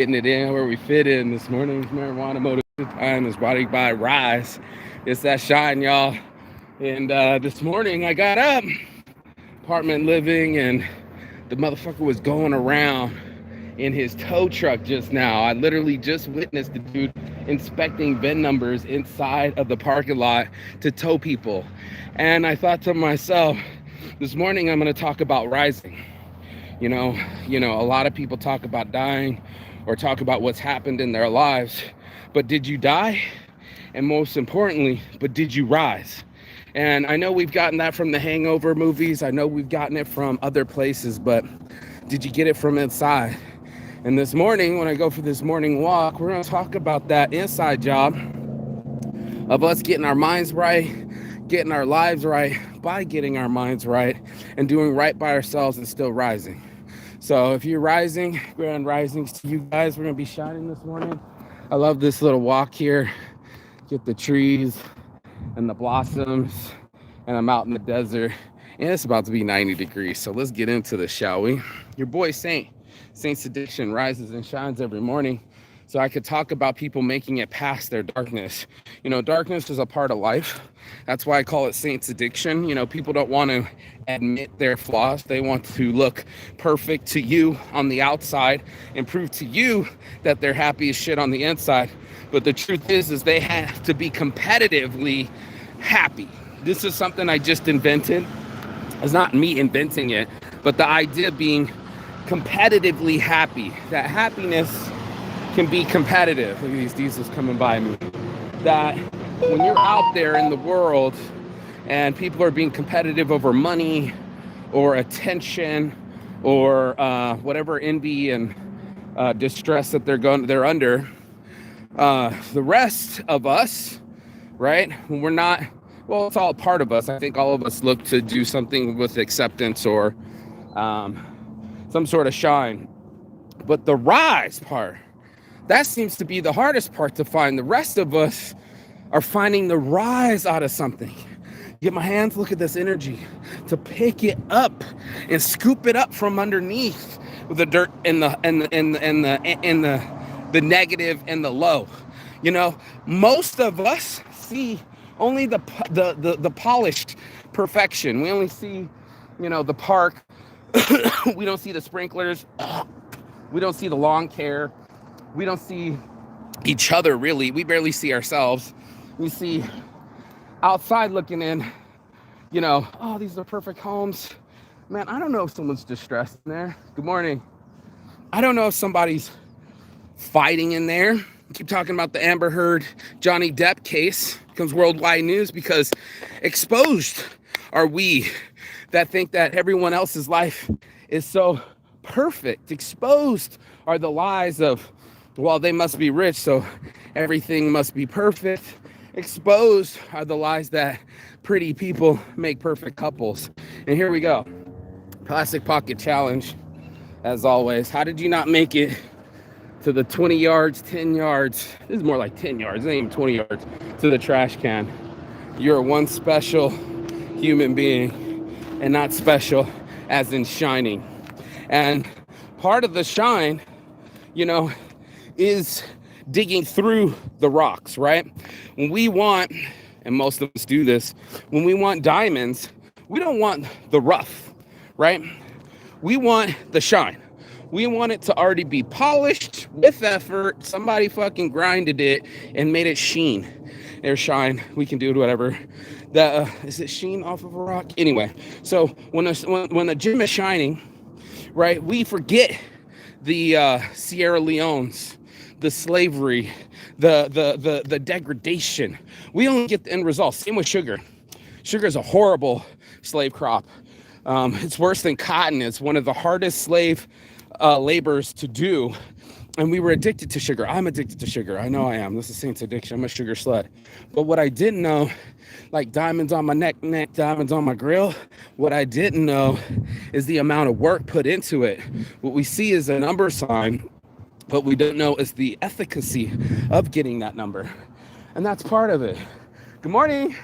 Getting it in where we fit in this morning's marijuana motivation time is brought to you by Rise. It's that shine, y'all. And this morning I got up, apartment living, and the motherfucker was going around in his tow truck just now. I literally just witnessed the dude inspecting VIN numbers inside of the parking lot to tow people. And I thought to myself, this morning I'm going to talk about rising. You know, a lot of people talk about dying or talk about what's happened in their lives, but did you die? And most importantly, but did you rise? And I know we've gotten that from the Hangover movies. I know we've gotten it from other places, but did you get it from inside? And this morning, when I go for this morning walk, we're going to talk about that inside job of us getting our minds right, getting our lives right by getting our minds right and doing right by ourselves and still rising. So if you're rising, grand risings to you guys. We're going to be shining this morning. I love this little walk here. Get the trees and the blossoms, and I'm out in the desert, and it's about to be 90 degrees. So let's get into this, shall we? Your boy Saint's addiction rises and shines every morning. So I could talk about people making it past their darkness. You know, darkness is a part of life. That's why I call it Saint's addiction. You know, people don't want to admit their flaws. They want to look perfect to you on the outside and prove to you that they're happy as shit on the inside. But the truth is they have to be competitively happy. This is something I just invented. It's not me inventing it, but the idea being competitively happy. That happiness can be competitive. Look at these diesels coming by me. That when you're out there in the world and people are being competitive over money or attention or whatever envy and distress that they're under, the rest of us, right? When we're not, well, it's all part of us. I think all of us look to do something with acceptance or some sort of shine. But the rise part, that seems to be the hardest part to find. The rest of us are finding the rise out of something. Get my hands, look at this energy, to pick it up and scoop it up from underneath the dirt and the negative and the low. You know, most of us see only the polished perfection. We only see, you know, the park. We don't see the sprinklers. We don't see the lawn care. We don't see each other, really. We barely see ourselves. We see outside looking in, you know, oh, these are perfect homes. Man, I don't know if someone's distressed in there. Good morning. I don't know if somebody's fighting in there. Keep talking about the Amber Heard Johnny Depp case. Becomes worldwide news because exposed are we that think that everyone else's life is so perfect. Exposed are the lies of, well, they must be rich, so everything must be perfect. Exposed are the lies that pretty people make perfect couples. And here we go. Plastic Pocket Challenge, as always. How did you not make it to the 20 yards, 10 yards? This is more like 10 yards, not even 20 yards, to the trash can. You're one special human being, and not special as in shining. And part of the shine, you know, is digging through the rocks, right? When we want, and most of us do this, when we want diamonds, we don't want the rough, right? We want the shine. We want it to already be polished with effort. Somebody fucking grinded it and made it sheen. There's shine. We can do it, whatever. Is it sheen off of a rock? Anyway, so when a gem is shining, right, we forget the Sierra Leones, the slavery, the degradation. We only get the end result. Same with sugar. Sugar is a horrible slave crop. It's worse than cotton. It's one of the hardest slave labors to do. And we were addicted to sugar. I'm addicted to sugar. I know I am. This is Saint's addiction. I'm a sugar slut. But what I didn't know, like diamonds on my neck, diamonds on my grill, what I didn't know is the amount of work put into it. What we see is a number sign, but we don't know is the efficacy of getting that number. And that's part of it. Good morning.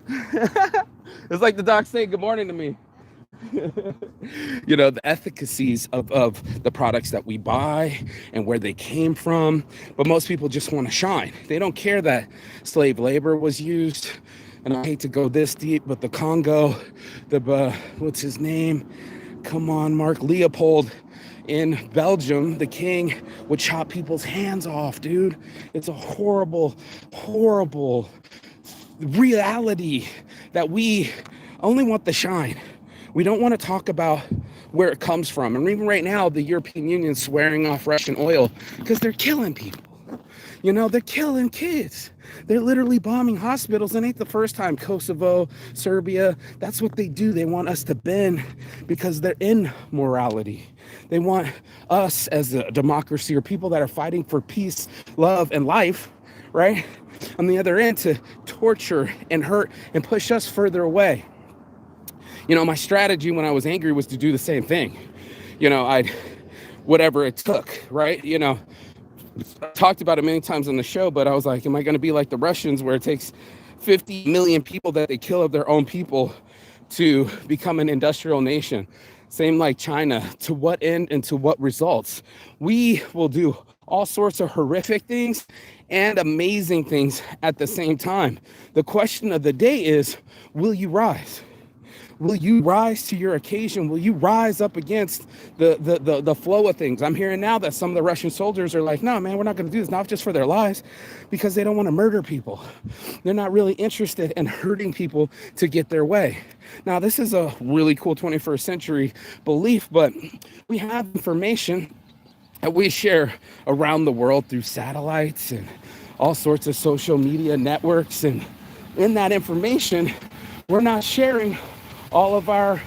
It's like the doc saying good morning to me. The efficacies of the products that we buy and where they came from. But most people just want to shine. They don't care that slave labor was used. And I hate to go this deep, but the Congo, what's his name? Come on, Mark Leopold. In Belgium, the king would chop people's hands off, dude. It's a horrible, horrible reality that we only want the shine. We don't want to talk about where it comes from. And even right now, the European Union is swearing off Russian oil because they're killing people. They're killing kids. They're literally bombing hospitals. And ain't the first time. Kosovo, Serbia, that's what they do. They want us to bend because they're in morality. They want us as a democracy or people that are fighting for peace, love, and life, right? On the other end to torture and hurt and push us further away. My strategy when I was angry was to do the same thing. I'd, whatever it took, right? I talked about it many times on the show, but I was like, am I going to be like the Russians where it takes 50 million people that they kill of their own people to become an industrial nation? Same like China. To what end and to what results? We will do all sorts of horrific things and amazing things at the same time. The question of the day is, will you rise? Will you rise to your occasion? Will you rise up against the flow of things? I'm hearing now that some of the Russian soldiers are like, no, man, we're not going to do this, not just for their lives, because they don't want to murder people. They're not really interested in hurting people to get their way. Now, this is a really cool 21st century belief, but we have information that we share around the world through satellites and all sorts of social media networks. And in that information, we're not sharing all of our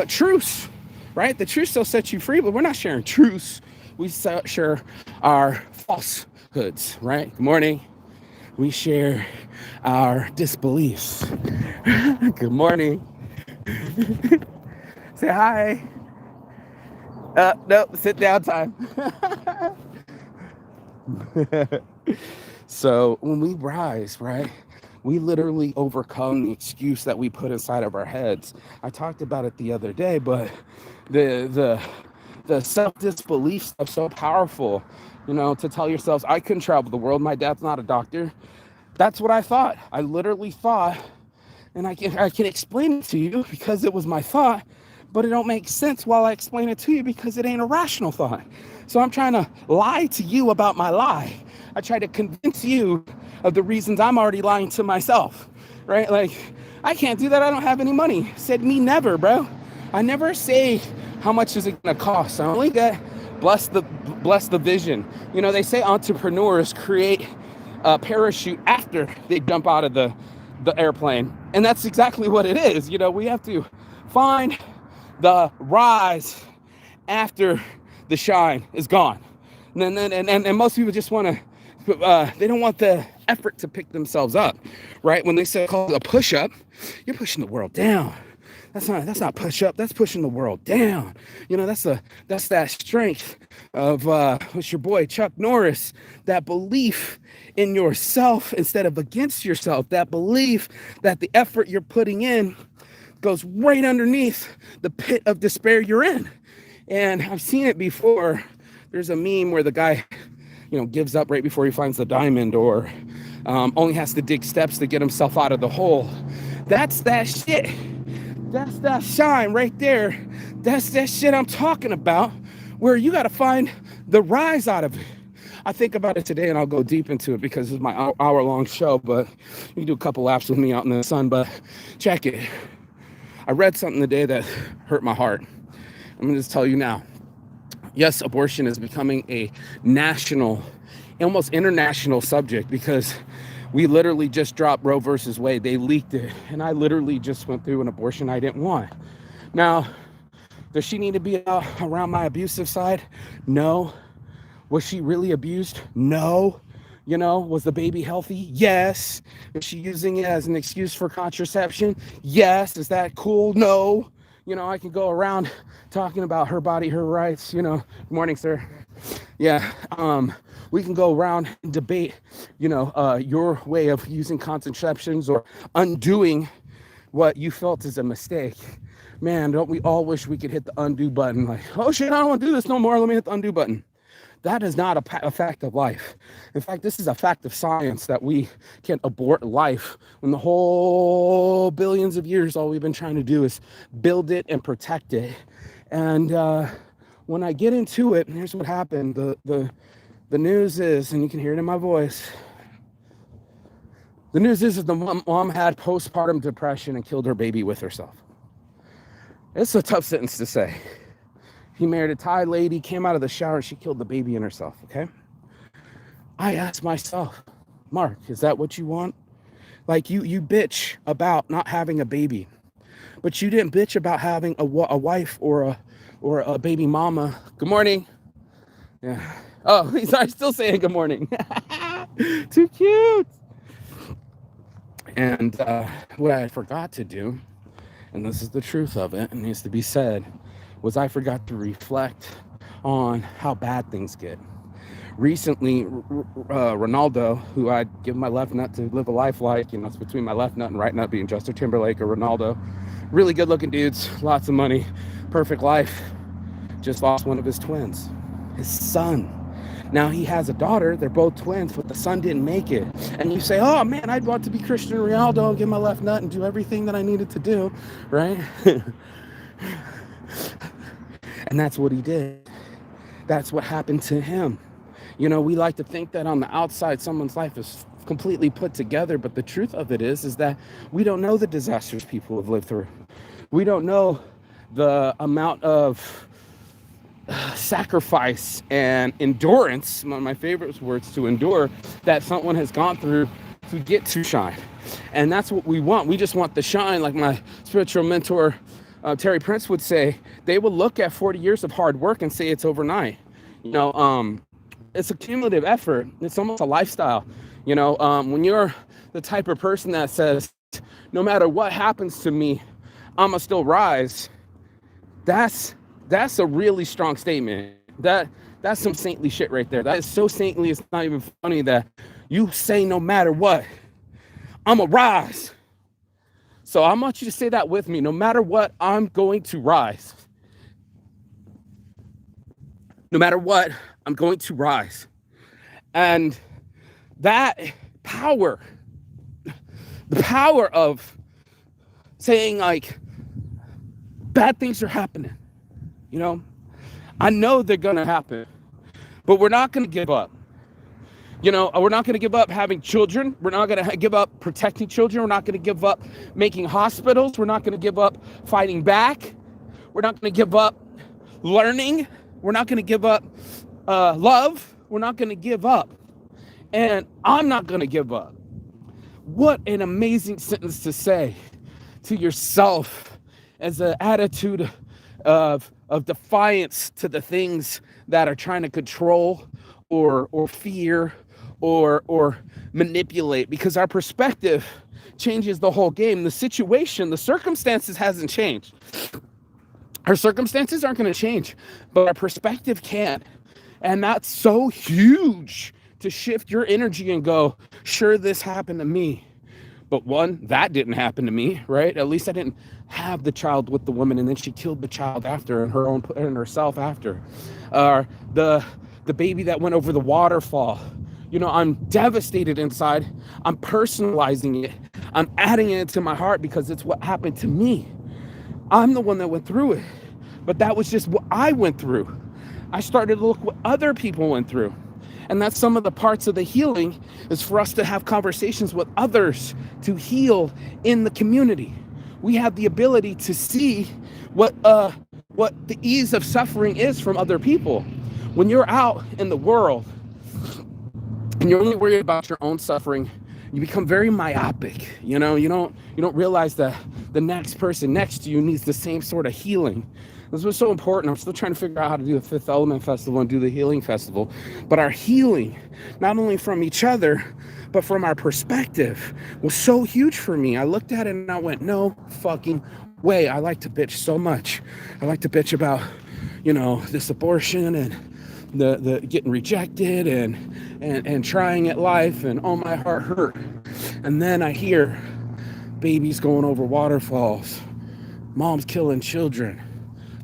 truths, right? The truth still sets you free, but we're not sharing truths. We share our falsehoods, right? Good morning. We share our disbeliefs. Good morning. Say hi. Nope, sit down time. So when we rise, right, we literally overcome the excuse that we put inside of our heads. I talked about it the other day, but the self-disbelief stuff's so powerful, to tell yourselves, I couldn't travel the world. My dad's not a doctor. That's what I thought. I literally thought, and I can explain it to you because it was my thought, but it don't make sense while I explain it to you because it ain't a rational thought. So I'm trying to lie to you about my lie. I try to convince you of the reasons I'm already lying to myself, right? Like, I can't do that. I don't have any money. Said me never, bro. I never say how much is it going to cost. I only get bless the vision. They say entrepreneurs create a parachute after they jump out of the airplane. And that's exactly what it is. We have to find the rise after the shine is gone. And most people just want to, they don't want the effort to pick themselves up, right? When they say call it a push-up, you're pushing the world down. That's not push-up. That's pushing the world down. That's that strength of what's your boy Chuck Norris. That belief in yourself instead of against yourself. That belief that the effort you're putting in goes right underneath the pit of despair you're in. And I've seen it before. There's a meme where the guy, gives up right before he finds the diamond, or only has to dig steps to get himself out of the hole. That's that shit. That's that shine right there. That's that shit I'm talking about, where you got to find the rise out of it. I think about it today, and I'll go deep into it because it's my hour-long show, but you can do a couple laps with me out in the sun. But check it. I read something today that hurt my heart. I'm going to just tell you now. Yes, abortion is becoming a national, almost international subject because we literally just dropped Roe versus Wade. They leaked it. And I literally just went through an abortion I didn't want. Now, does she need to be around my abusive side? No. Was she really abused? No. Was the baby healthy? Yes. Is she using it as an excuse for contraception? Yes. Is that cool? No. I can go around talking about her body, her rights, Good morning, sir. Yeah. We can go around and debate, your way of using contraceptions or undoing what you felt is a mistake. Man, don't we all wish we could hit the undo button? Like, oh shit, I don't want to do this no more. Let me hit the undo button. That is not a fact of life. In fact, this is a fact of science that we can abort life when the whole billions of years, all we've been trying to do is build it and protect it. And when I get into it, here's what happened. The news is, and you can hear it in my voice, the news is that the mom had postpartum depression and killed her baby with herself. It's a tough sentence to say. He married a Thai lady, came out of the shower, and she killed the baby and herself, okay? I asked myself, Mark, is that what you want? Like, you bitch about not having a baby, but you didn't bitch about having a wife or a baby mama. Good morning. Yeah. Oh, he's still saying good morning. Too cute. And what I forgot to do, and this is the truth of it, it needs to be said, was I forgot to reflect on how bad things get. Recently, Ronaldo, who I'd give my left nut to live a life like, it's between my left nut and right nut being Justin Timberlake or Ronaldo. Really good looking dudes, lots of money, perfect life. Just lost one of his twins, his son. Now he has a daughter, they're both twins, but the son didn't make it. And you say, oh man, I'd want to be Cristiano Ronaldo and give my left nut and do everything that I needed to do, right? And that's what he did. That's what happened to him. We like to think that on the outside, someone's life is completely put together, but the truth of it is that we don't know the disasters people have lived through. We don't know the amount of sacrifice and endurance, one of my favorite words, to endure, that someone has gone through to get to shine. And that's what we want. We just want the shine, like my spiritual mentor, Terry Prince would say. They will look at 40 years of hard work and say it's overnight. It's a cumulative effort. It's almost a lifestyle. When you're the type of person that says, no matter what happens to me, I'ma still rise, that's a really strong statement. That's some saintly shit right there. That is so saintly, it's not even funny that you say no matter what, I'ma rise. So I want you to say that with me. No matter what, I'm going to rise. No matter what, I'm going to rise. And that power, the power of saying like, bad things are happening. I know they're going to happen, but we're not going to give up. We're not going to give up having children. We're not going to give up protecting children. We're not going to give up making hospitals. We're not going to give up fighting back. We're not going to give up learning. We're not going to give up love. We're not going to give up. And I'm not going to give up. What an amazing sentence to say to yourself as an attitude of defiance to the things that are trying to control or fear or manipulate, because our perspective changes the whole game. The situation, the circumstances hasn't changed. Our circumstances aren't going to change, but our perspective can. And that's so huge to shift your energy and go, sure, this happened to me. But one, that didn't happen to me, right? At least I didn't have the child with the woman and then she killed the child after and herself after. The baby that went over the waterfall. I'm devastated inside. I'm personalizing it. I'm adding it to my heart because it's what happened to me. I'm the one that went through it. But that was just what I went through. I started to look what other people went through. And that's some of the parts of the healing, is for us to have conversations with others to heal in the community. We have the ability to see what the ease of suffering is from other people. When you're out in the world and you're only worried about your own suffering, you become very myopic. You don't realize that the next person next to you needs the same sort of healing. This was so important. I'm still trying to figure out how to do the Fifth Element Festival and do the Healing Festival. But our healing, not only from each other, but from our perspective, was so huge for me. I looked at it and I went, no fucking way. I like to bitch so much. I like to bitch about, this abortion and the getting rejected and trying at life, and oh, my heart hurt. And then I hear babies going over waterfalls, Moms killing children,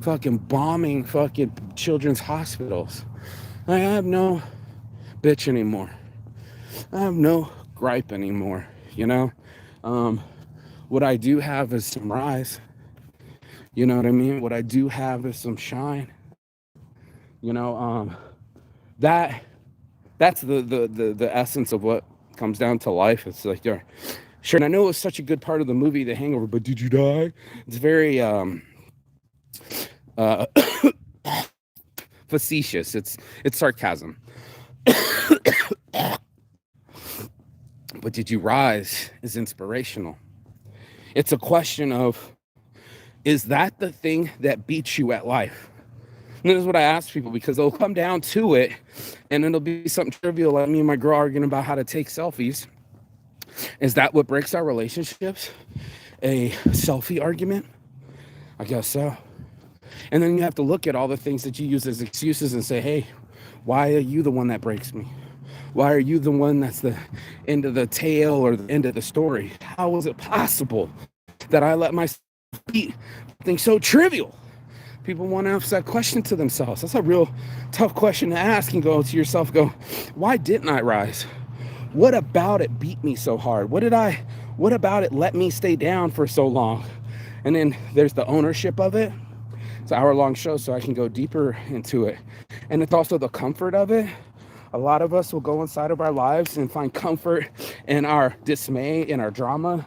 fucking bombing fucking children's hospitals. I have no bitch anymore. I have no gripe anymore, you know? What I do have is some rise. You know what I mean? What I do have is some shine. You know, that that's the essence of what comes down to life. It's like you're sure, and I know it was such a good part of the movie, The Hangover, but did you die? It's very uh facetious. It's sarcasm. But did you rise is inspirational. It's a question of, is that the thing that beats you at life? And this is what I ask people, because they'll come down to it and it'll be something trivial like me and my girl arguing about how to take selfies. Is that what breaks our relationships? A selfie argument? I guess so. And then you have to look at all the things that you use as excuses and say, hey, why are you the one that breaks me? Why are you the one that's the end of the tale or the end of the story? How is it possible that I let myself be something so trivial? People want to ask that question to themselves. That's a real tough question to ask, and go to yourself, go, why didn't I rise? What about it beat me so hard? What about it let me stay down for so long? And then there's the ownership of it. It's an hour-long show, so I can go deeper into it. And it's also the comfort of it. A lot of us will go inside of our lives and find comfort in our dismay, in our drama.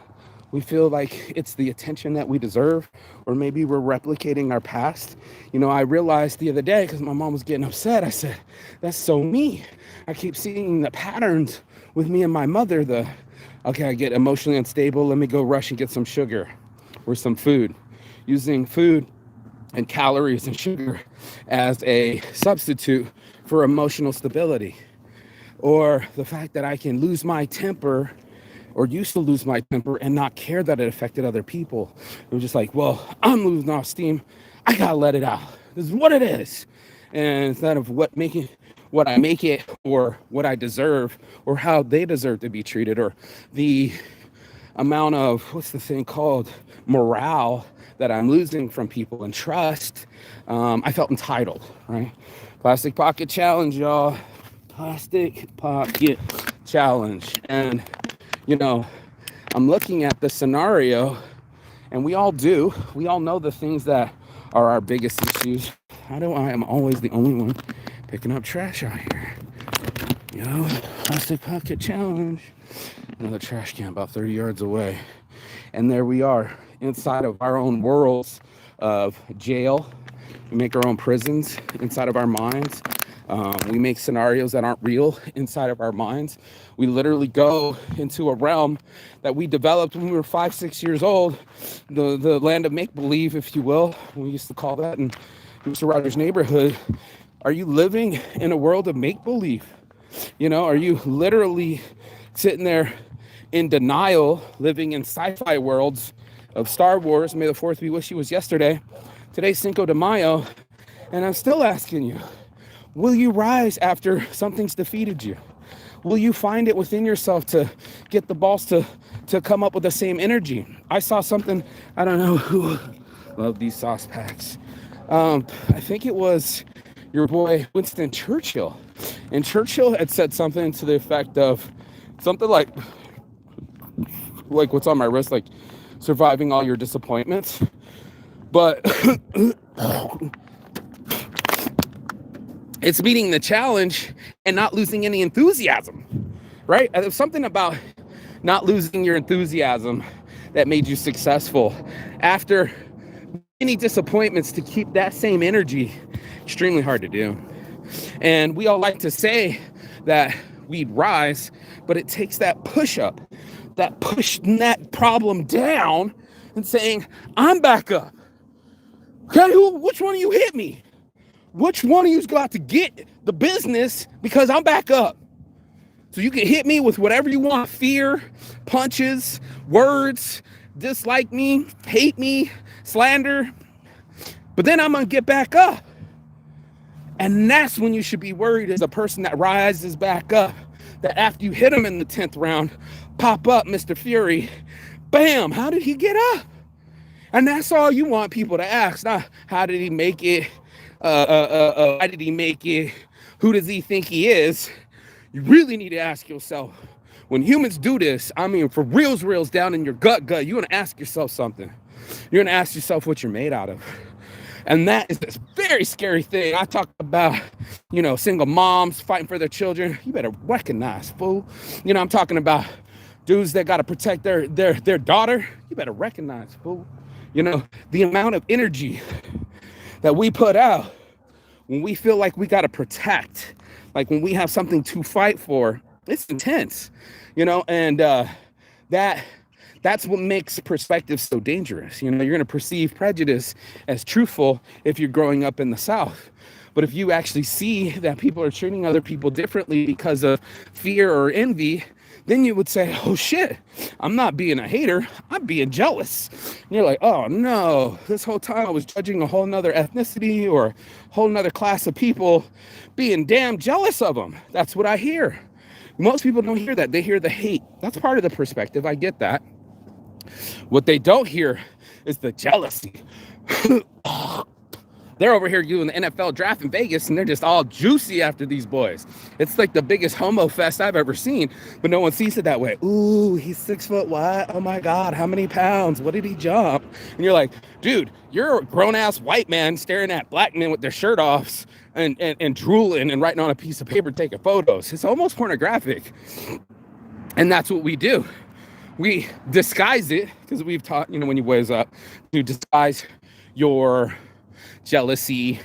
We feel like it's the attention that we deserve, or maybe we're replicating our past. You know, I realized the other day, because my mom was getting upset, I said, that's so me. I keep seeing the patterns with me and my mother. Okay, I get emotionally unstable. Let me go rush and get some sugar or some food. Using food and calories and sugar as a substitute for emotional stability. Or the fact that I can lose my temper, or used to lose my temper, and not care that it affected other people. It was just like, well, I'm losing off steam. I gotta let it out. This is what it is. And instead of what I make it, or what I deserve, or how they deserve to be treated, or the amount of, what's the thing called, morale that I'm losing from people and trust, I felt entitled, right? Plastic pocket challenge, y'all. Plastic pocket challenge. And, you know, I'm looking at the scenario, and we all know the things that are our biggest issues. I am always the only one picking up trash out here. You know, plastic pocket challenge. Another trash can about 30 yards away. And there we are, inside of our own worlds of jail. We make our own prisons inside of our minds. We make scenarios that aren't real inside of our minds. We literally go into a realm that we developed when we were 5, 6 years old, the land of make-believe, if you will. We used to call that in Mr. Rogers' neighborhood. Are you living in a world of make-believe? You know, are you literally sitting there in denial, living in sci-fi worlds of Star Wars? May the 4th be with you was yesterday. Today's Cinco de Mayo. And I'm still asking you, will you rise after something's defeated you? Will you find it within yourself to get the balls to come up with the same energy? I saw something, I don't know who, love these sauce packs. I think it was your boy Winston Churchill. And Churchill had said something to the effect of something like what's on my wrist, like surviving all your disappointments. But it's meeting the challenge and not losing any enthusiasm, right? There's something about not losing your enthusiasm that made you successful. After many disappointments, to keep that same energy, extremely hard to do. And we all like to say that we'd rise, but it takes that push up, that pushing that problem down and saying, I'm back up. Okay, which one of you hit me? Which one of you's got to get the business, because I'm back up? So you can hit me with whatever you want, fear, punches, words, dislike me, hate me, slander, but then I'm going to get back up. And that's when you should be worried, as a person that rises back up, that after you hit him in the 10th round, pop up Mr. Fury, bam, how did he get up? And that's all you want people to ask. Not how did he make it? Why did he make it? Who does he think he is? You really need to ask yourself, when humans do this, I mean, for reals down in your gut, you're going to ask yourself something. You're going to ask yourself what you're made out of. And that is this very scary thing. I talk about, single moms fighting for their children. You better recognize, fool. I'm talking about dudes that got to protect their daughter. You better recognize, fool. The amount of energy that we put out when we feel like we got to protect, like when we have something to fight for, it's intense, and that's what makes perspective so dangerous. You're going to perceive prejudice as truthful if you're growing up in the South. But if you actually see that people are treating other people differently because of fear or envy, then you would say, oh shit, I'm not being a hater, I'm being jealous. And you're like, oh no, this whole time I was judging a whole nother ethnicity or a whole nother class of people, being damn jealous of them. That's what I hear. Most people don't hear that. They hear the hate. That's part of the perspective. I get that. What they don't hear is the jealousy. They're over here doing the NFL draft in Vegas, and they're just all juicy after these boys. It's like the biggest homo fest I've ever seen, but no one sees it that way. Ooh, he's 6 foot what? Oh my God, how many pounds? What did he jump? And you're like, dude, you're a grown-ass white man staring at black men with their shirt offs and drooling and writing on a piece of paper, taking photos. It's almost pornographic. And that's what we do. We disguise it, because we've taught, when you wise up, to disguise your jealousy,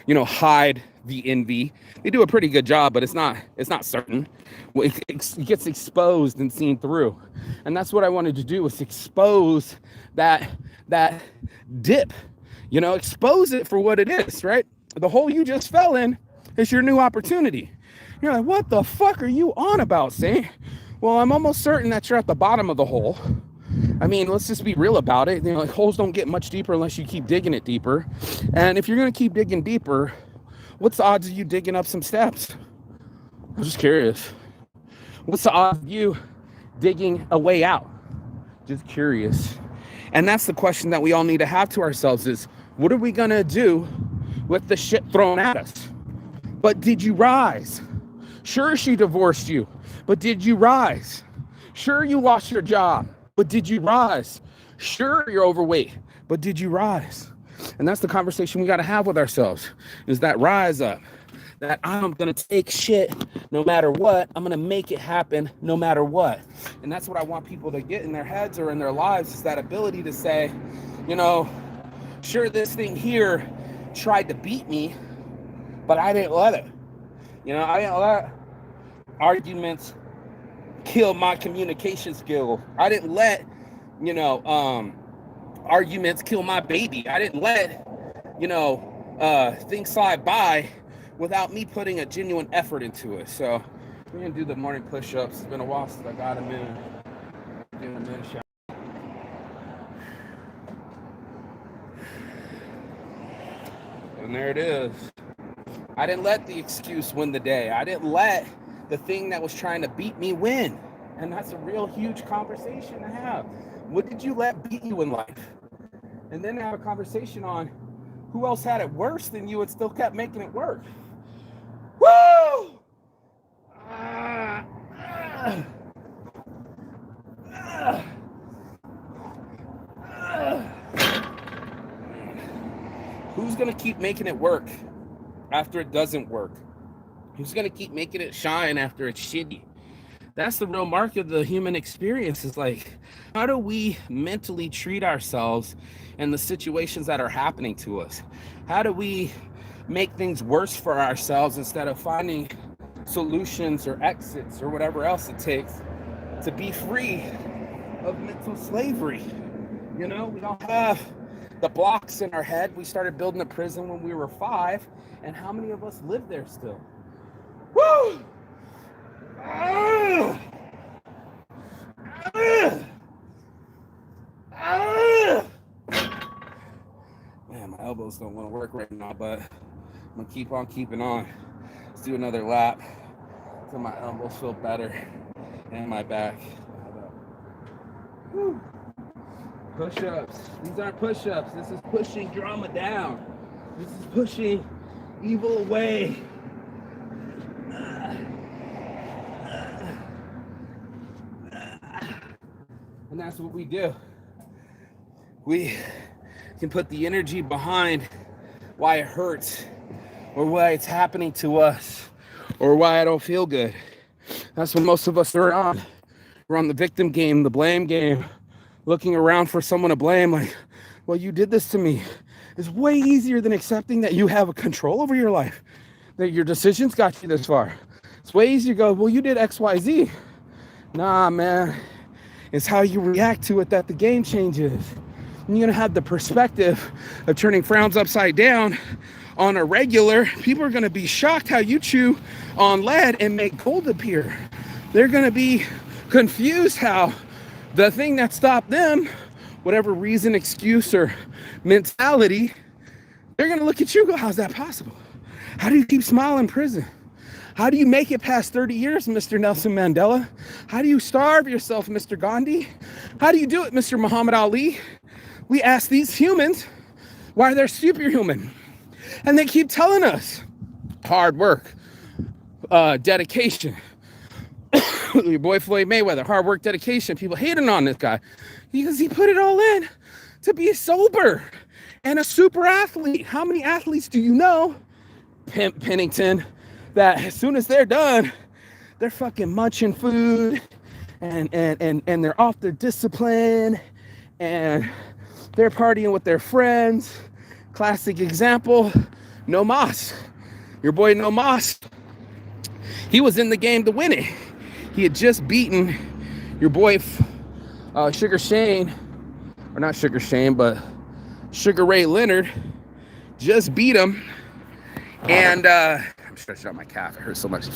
hide the envy. They do a pretty good job, but it's not certain. It gets exposed and seen through. And that's what I wanted to do, was expose that dip, expose it for what it is, right? The hole you just fell in is your new opportunity. You're like, what the fuck are you on about, Saint? Well, I'm almost certain that you're at the bottom of the hole. I mean, let's just be real about it. Holes don't get much deeper unless you keep digging it deeper. And if you're going to keep digging deeper, what's the odds of you digging up some steps? I'm just curious. What's the odds of you digging a way out? Just curious. And that's the question that we all need to have to ourselves is, what are we going to do with the shit thrown at us? But did you rise? Sure, she divorced you, but did you rise? Sure, you lost your job, but did you rise? Sure, you're overweight, but did you rise? And that's the conversation we got to have with ourselves, is that rise up, that I'm going to take shit no matter what. I'm going to make it happen no matter what. And that's what I want people to get in their heads or in their lives, is that ability to say, sure, this thing here tried to beat me, but I didn't let it. I didn't let arguments kill my communication skill. I didn't let, arguments kill my baby. I didn't let, things slide by without me putting a genuine effort into it. So we're going to do the morning push-ups. It's been a while since I got them in. Doing a minute shot. And there it is. I didn't let the excuse win the day. I didn't let the thing that was trying to beat me win. And that's a real huge conversation to have. What did you let beat you in life? And then have a conversation on who else had it worse than you and still kept making it work. Woo! Who's going to keep making it work after it doesn't work? Who's going to keep making it shine after it's shitty? That's the real mark of the human experience, is like, how do we mentally treat ourselves in the situations that are happening to us? How do we make things worse for ourselves instead of finding solutions or exits or whatever else it takes to be free of mental slavery? We all have the blocks in our head. We started building a prison when we were 5, and how many of us live there still? Woo! Man, my elbows don't want to work right now, but I'm gonna keep on keeping on. Let's do another lap till my elbows feel better and my back. Woo. Push-ups. These aren't push-ups. This is pushing drama down. This is pushing evil away. And that's what we do. We can put the energy behind why it hurts, or why it's happening to us, or why I don't feel good. That's what most of us are on. We're on the victim game, the blame game, looking around for someone to blame, like, well, you did this to me. It's way easier than accepting that you have a control over your life, that your decisions got you this far. It's way easier to go, well, you did X, Y, Z. Nah, man. It's how you react to it that the game changes. And you're gonna have the perspective of turning frowns upside down on a regular. People are gonna be shocked how you chew on lead and make gold appear. They're gonna be confused how the thing that stopped them, whatever reason, excuse, or mentality, they're gonna look at you and go, how's that possible? How do you keep smiling in prison? How do you make it past 30 years, Mr. Nelson Mandela? How do you starve yourself, Mr. Gandhi? How do you do it, Mr. Muhammad Ali? We ask these humans why they're superhuman. And they keep telling us hard work, dedication. Your boy Floyd Mayweather, hard work, dedication. People hating on this guy because he put it all in to be sober and a super athlete. How many athletes do you know, Pennington, that as soon as they're done, they're fucking munching food and they're off their discipline and they're partying with their friends? Classic example, No Mas. Your boy No Mas, he was in the game to win it. He had just beaten your boy Sugar Shane, or not Sugar Shane, but Sugar Ray Leonard, just beat him. And I'm stretching out my calf. It hurts so much.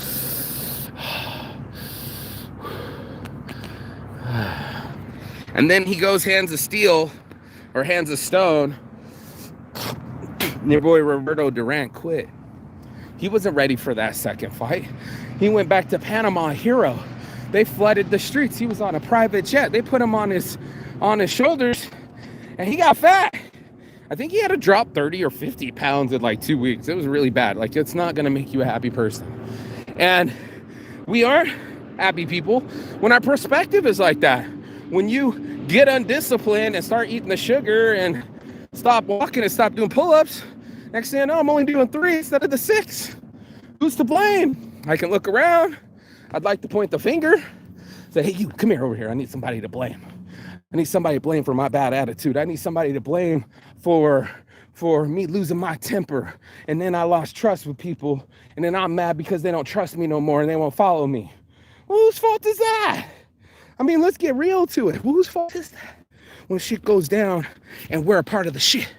And then he goes hands of steel or hands of stone. And your boy Roberto Duran quit. He wasn't ready for that second fight. He went back to Panama, a hero. They flooded the streets. He was on a private jet. They put him on his shoulders, and he got fat. I think he had to drop 30 or 50 pounds in like 2 weeks. It was really bad. Like, it's not going to make you a happy person. And we are happy people when our perspective is like that. When you get undisciplined and start eating the sugar and stop walking and stop doing pull-ups, next thing you know, I'm only doing 3 instead of the 6. Who's to blame? I can look around. I'd like to point the finger. Say, hey, you, come here over here. I need somebody to blame. I need somebody to blame for my bad attitude. I need somebody to blame for me losing my temper. And then I lost trust with people. And then I'm mad because they don't trust me no more and they won't follow me. Well, whose fault is that? I mean, let's get real to it. Whose fault is that? When shit goes down and we're a part of the shit.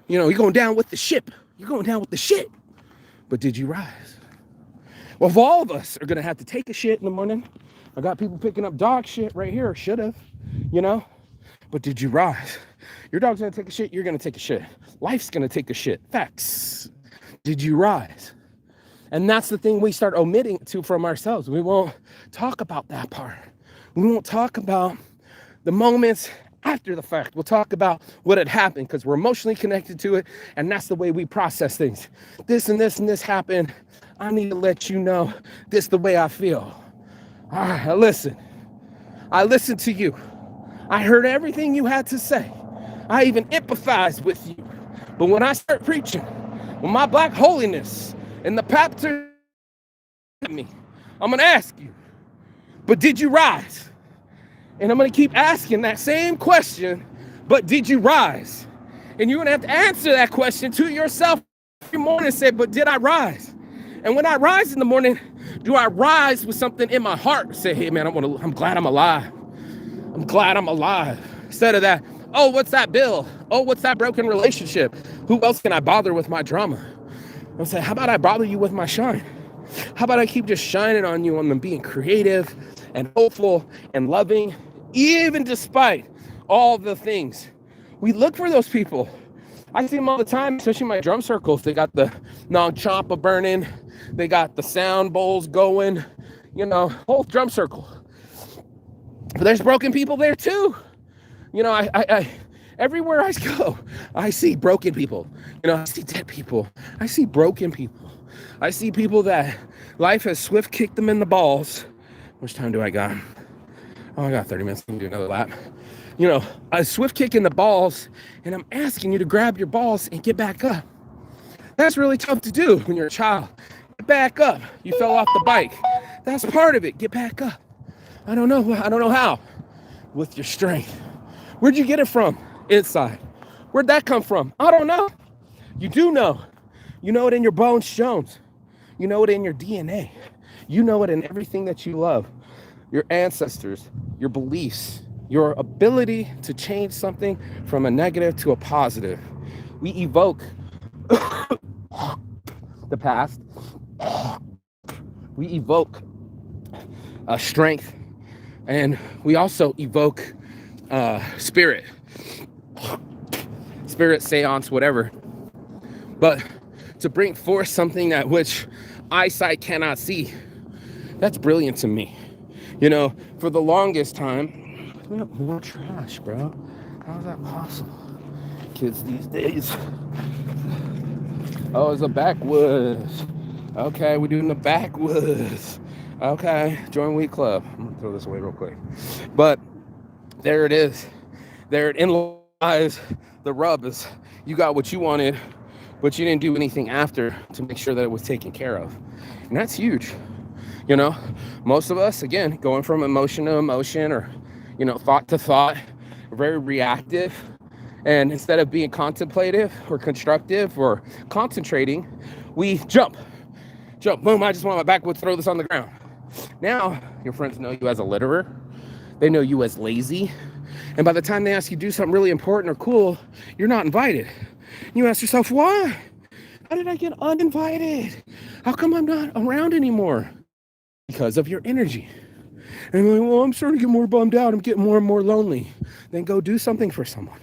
You know, you're going down with the ship. You're going down with the shit. But did you rise? Well, if all of us are going to have to take a shit in the morning, I got people picking up dog shit right here, or should have, you know? But did you rise? Your dog's going to take a shit, you're going to take a shit. Life's going to take a shit. Facts. Did you rise? And that's the thing we start omitting from ourselves. We won't talk about that part. We won't talk about the moments after the fact. We'll talk about what had happened because we're emotionally connected to it, and that's the way we process things. This and this and this happened. I need to let you know this the way I feel. All right, listen. I listened to you. I heard everything you had to say. I even empathized with you. But when I start preaching, when my black holiness and the pastor at me, I'm going to ask you, but did you rise? And I'm going to keep asking that same question, but did you rise? And you're going to have to answer that question to yourself every morning and say, but did I rise? And when I rise in the morning, do I rise with something in my heart? Say, hey, man, I'm glad I'm alive. I'm glad I'm alive. Instead of that, oh, what's that bill? Oh, what's that broken relationship? Who else can I bother with my drama? I'm saying, how about I bother you with my shine? How about I keep just shining on you on them being creative and hopeful and loving, even despite all the things. We look for those people. I see them all the time, especially in my drum circles. They got the Nong Champa burning. They got the sound bowls going, you know, whole drum circle. But there's broken people there too. You know, I everywhere I go, I see broken people. You know, I see dead people. I see broken people. I see people that life has swift kicked them in the balls. How much time do I got? Oh, I got 30 minutes. I'm gonna do another lap. You know, a swift kick in the balls, and I'm asking you to grab your balls and get back up. That's really tough to do when you're a child. Get back up. You fell off the bike. That's part of it. Get back up. I don't know how. With your strength. Where'd you get it from? Inside. Where'd that come from? I don't know. You do know. You know it in your bones, Jones. You know it in your DNA. You know it in everything that you love. Your ancestors, your beliefs, your ability to change something from a negative to a positive. We evoke the past. We evoke strength, and we also evoke spirit, seance, whatever. But to bring forth something that which eyesight cannot see, that's brilliant to me. You know, for the longest time, we have more trash, bro. How is that possible? Kids these days. Oh, it's a backwoods. Okay, we're doing the backwoods. Okay, join Wheat Club. I'm gonna throw this away real quick. But there it is. Therein lies the rub, is you got what you wanted, but you didn't do anything after to make sure that it was taken care of. And that's huge. You know, most of us, again, going from emotion to emotion, or, you know, thought to thought, very reactive. And instead of being contemplative or constructive or concentrating, we jump, boom, I just want my backwoods, throw this on the ground. Now, your friends know you as a litterer. They know you as lazy. And by the time they ask you to do something really important or cool, you're not invited. You ask yourself, why? How did I get uninvited? How come I'm not around anymore? Because of your energy. And I'm like, well, I'm starting to get more bummed out. I'm getting more and more lonely. Then go do something for someone.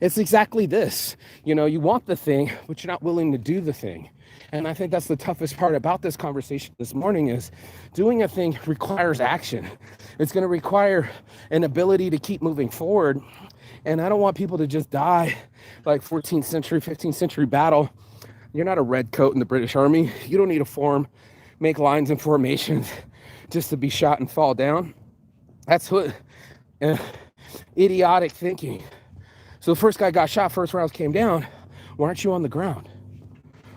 It's exactly this. You know, you want the thing, but you're not willing to do the thing. And I think that's the toughest part about this conversation this morning, is doing a thing requires action. It's going to require an ability to keep moving forward. And I don't want people to just die like 14th century, 15th century battle. You're not a red coat in the British Army. You don't need to make lines and formations just to be shot and fall down. That's what idiotic thinking. So the first guy got shot, first rounds came down. Why aren't you on the ground?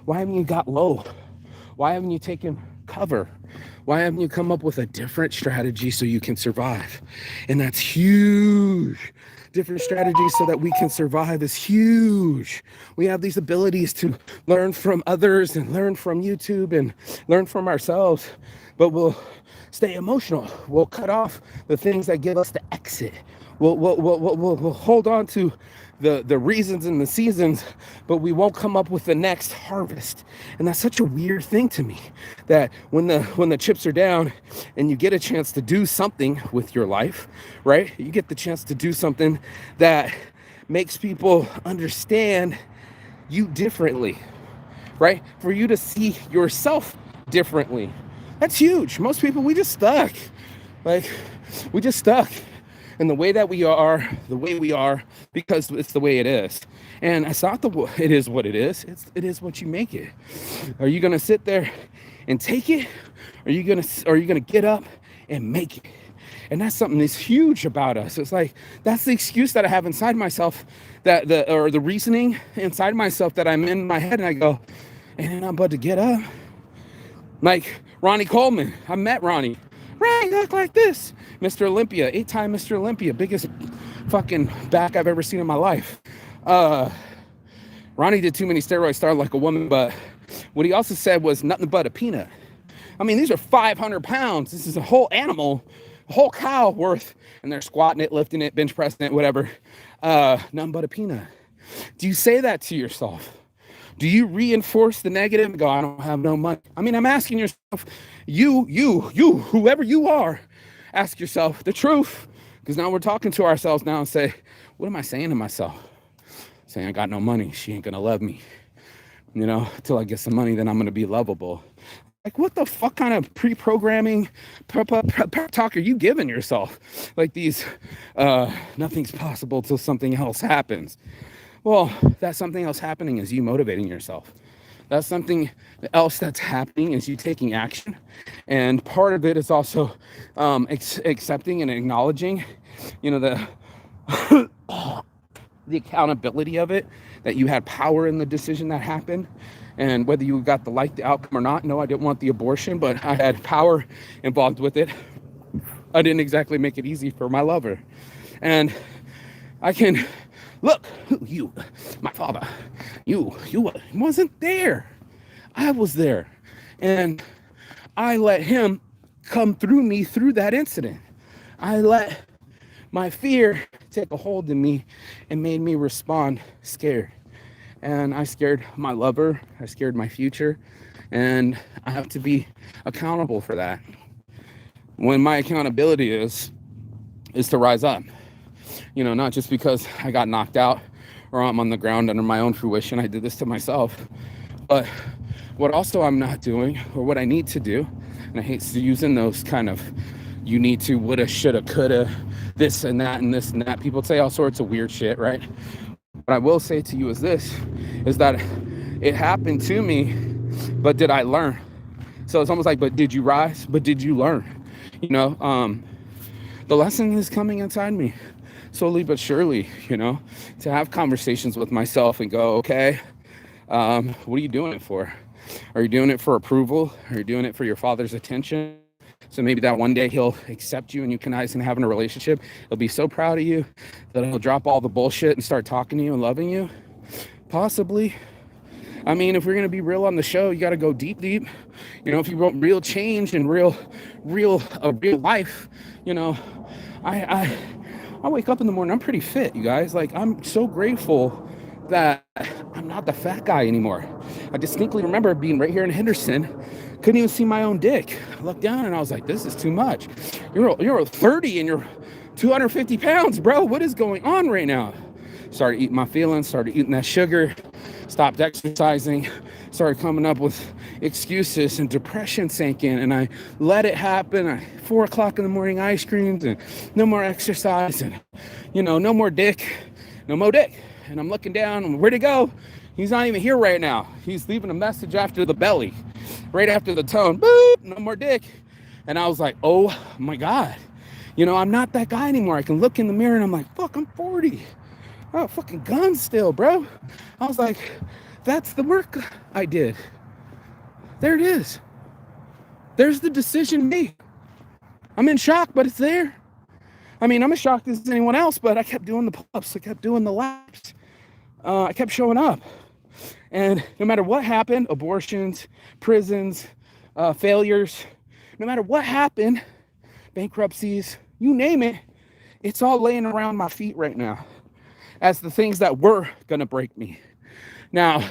Why haven't you got low? Why haven't you taken cover? Why haven't you come up with a different strategy so you can survive? And that's huge. Different strategies so that we can survive is huge. We have these abilities to learn from others and learn from YouTube and learn from ourselves, but we'll stay emotional. We'll cut off the things that give us the exit. We'll hold on to the reasons and the seasons, but we won't come up with the next harvest. And that's such a weird thing to me, that when the chips are down and you get a chance to do something with your life, right? You get the chance to do something that makes people understand you differently, right? For you to see yourself differently. That's huge. Most people, we just stuck. And the way that we are, because it's the way it is. And it's not it is what it is. It is what you make it. Are you gonna sit there and take it? Or are you gonna get up and make it? And that's something that's huge about us. It's like, that's the excuse that I have inside myself, or the reasoning inside myself that I'm in my head, and I go, and then I'm about to get up. Like Ronnie Coleman, I met Ronnie. Right, look like this. Mr. Olympia, 8-time Mr. Olympia, biggest fucking back I've ever seen in my life. Ronnie did too many steroids, started like a woman, but what he also said was nothing but a peanut. I mean, these are 500 pounds. This is a whole animal, a whole cow worth, and they're squatting it, lifting it, bench pressing it, whatever. Nothing but a peanut. Do you say that to yourself? Do you reinforce the negative and go, I don't have no money? I mean, I'm asking yourself, you, whoever you are, ask yourself the truth. Because now we're talking to ourselves now and say, what am I saying to myself? Saying I got no money. She ain't going to love me. You know, until I get some money, then I'm going to be lovable. Like, what the fuck kind of pre-programming pep talk are you giving yourself? Like these, nothing's possible till something else happens. Well, that something else happening is you motivating yourself. That's something else that's happening is you taking action. And part of it is also accepting and acknowledging, the the accountability of it, that you had power in the decision that happened. And whether you got the outcome or not, no, I didn't want the abortion, but I had power involved with it. I didn't exactly make it easy for my lover. And I can look, you, my father, you wasn't there. I was there. And I let him come through me through that incident. I let my fear take a hold of me and made me respond scared. And I scared my lover, I scared my future, and I have to be accountable for that. When my accountability is to rise up, not just because I got knocked out or I'm on the ground under my own fruition, I did this to myself, but what also I'm not doing, or what I need to do, and I hate using those kind of you need to, woulda, shoulda, coulda, this and that and this and that. People say all sorts of weird shit, right? What I will say to you is this, is that it happened to me, but did I learn? So it's almost like, but did you rise? But did you learn? The lesson is coming inside me, slowly but surely, to have conversations with myself and go, okay, what are you doing it for? Are you doing it for approval? Are you doing it for your father's attention? So maybe that one day he'll accept you and you guys can have a relationship. He'll be so proud of you that he'll drop all the bullshit and start talking to you and loving you. Possibly. I mean, if we're going to be real on the show, you got to go deep. If you want real change and real life, I wake up in the morning, I'm pretty fit, you guys. Like, I'm so grateful that I'm not the fat guy anymore. I distinctly remember being right here in Henderson, couldn't even see my own dick. I looked down and I was like, this is too much. You're 30 and you're 250 pounds, bro. What is going on right now? Started eating my feelings, started eating that sugar, stopped exercising, started coming up with excuses, and depression sank in, and I let it happen. 4 o'clock in the morning, ice creams, and no more exercise, and no more dick, no more dick. And I'm looking down, and where'd he go? He's not even here right now. He's leaving a message after the belly, right after the tone, boop, no more dick. And I was like, oh my God, I'm not that guy anymore. I can look in the mirror and I'm like, fuck, I'm 40. Oh, fucking gun still, bro. I was like, that's the work I did. There it is. There's the decision made. I'm in shock, but it's there. I mean, I'm as shocked as anyone else, but I kept doing the pull-ups. I kept doing the laps. I kept showing up. And no matter what happened, abortions, prisons, failures, no matter what happened, bankruptcies, you name it, it's all laying around my feet right now as the things that were going to break me. Now,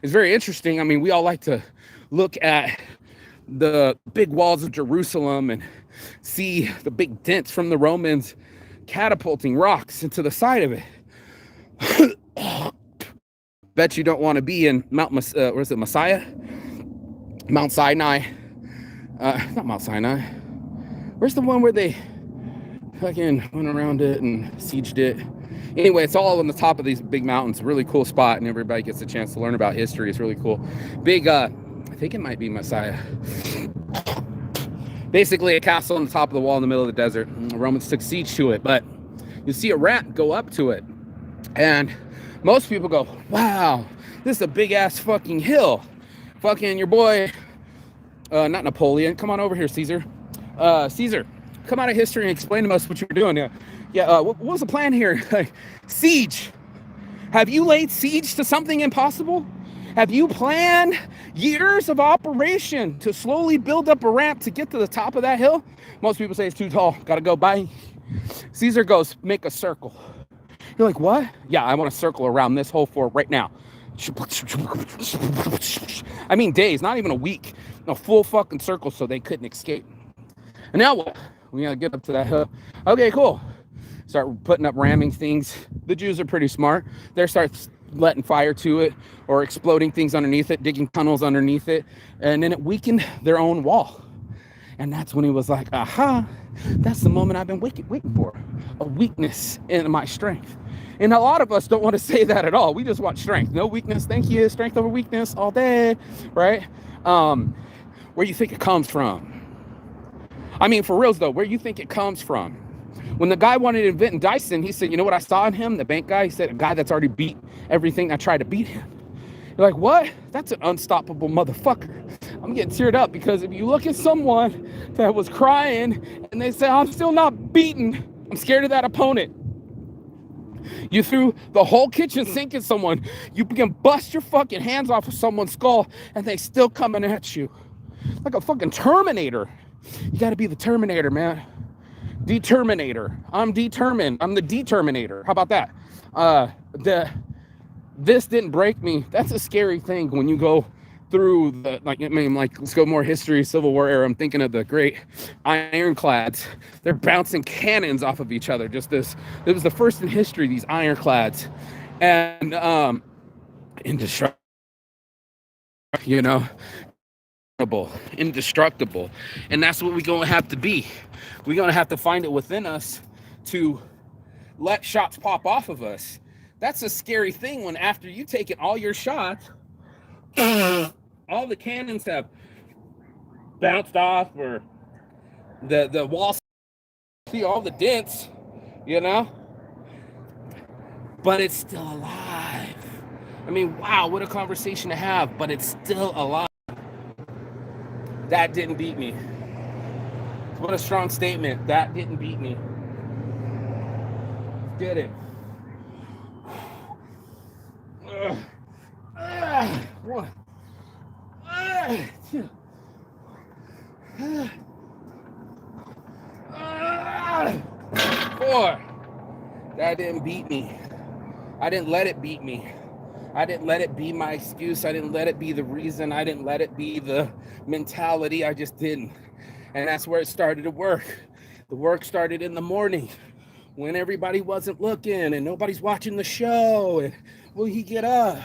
it's very interesting. I mean, we all like to look at the big walls of Jerusalem and see the big dents from the Romans catapulting rocks into the side of it. Bet you don't want to be in Mount Sinai? Not Mount Sinai. Where's the one where they fucking went around it and sieged it? Anyway, it's all on the top of these big mountains. Really cool spot, and everybody gets a chance to learn about history. It's really cool. Big, I think it might be Messiah. Basically, a castle on the top of the wall in the middle of the desert. The Romans took siege to it, but you see a ramp go up to it. And most people go, wow, this is a big-ass fucking hill. Fucking your boy, not Napoleon. Come on over here, Caesar. Caesar, come out of history and explain to us what you were doing. What was the plan here? Siege. Have you laid siege to something impossible? Have you planned years of operation to slowly build up a ramp to get to the top of that hill? Most people say it's too tall. Gotta go by. Caesar goes, make a circle. You're like, what? Yeah, I want to circle around this whole fort right now. I mean days, not even a week. A full fucking circle so they couldn't escape. And now what? We gotta get up to that hill. Okay, cool. Start putting up ramming things. The Jews are pretty smart. They start letting fire to it or exploding things underneath it, digging tunnels underneath it. And then it weakened their own wall. And that's when he was like, aha, that's the moment I've been waiting for, a weakness in my strength. And a lot of us don't want to say that at all. We just want strength. No weakness, thank you. Strength over weakness all day, right? Where you think it comes from? I mean, for reals though, where you think it comes from? When the guy wanted to invent Dyson, he said, you know what I saw in him? The bank guy, he said, a guy that's already beat everything that tried to beat him. You're like, what? That's an unstoppable motherfucker. I'm getting teared up because if you look at someone that was crying and they say, I'm still not beaten, I'm scared of that opponent. You threw the whole kitchen sink at someone. You can bust your fucking hands off of someone's skull and they still coming at you. Like a fucking Terminator. You got to be the Terminator, man. Determinator. I'm determined. I'm the Determinator. How about that? This didn't break me. That's a scary thing when you go through the, let's go more history, Civil War era. I'm thinking of the great ironclads. They're bouncing cannons off of each other. It was the first in history, these ironclads. And indestructible, indestructible. And that's what we're going to have to be. We're going to have to find it within us to let shots pop off of us. That's a scary thing when after you taken all your shots, all the cannons have bounced off, or the wall, see all the dents, but it's still alive. I mean, wow, what a conversation to have, but it's still alive. That didn't beat me. What a strong statement. That didn't beat me. Did it? One. 2. 4. That didn't beat me. I didn't let it beat me. I didn't let it be my excuse. I didn't let it be the reason. I didn't let it be the mentality. I just didn't. And that's where it started to work. The work started in the morning when everybody wasn't looking and nobody's watching the show. And will he get up?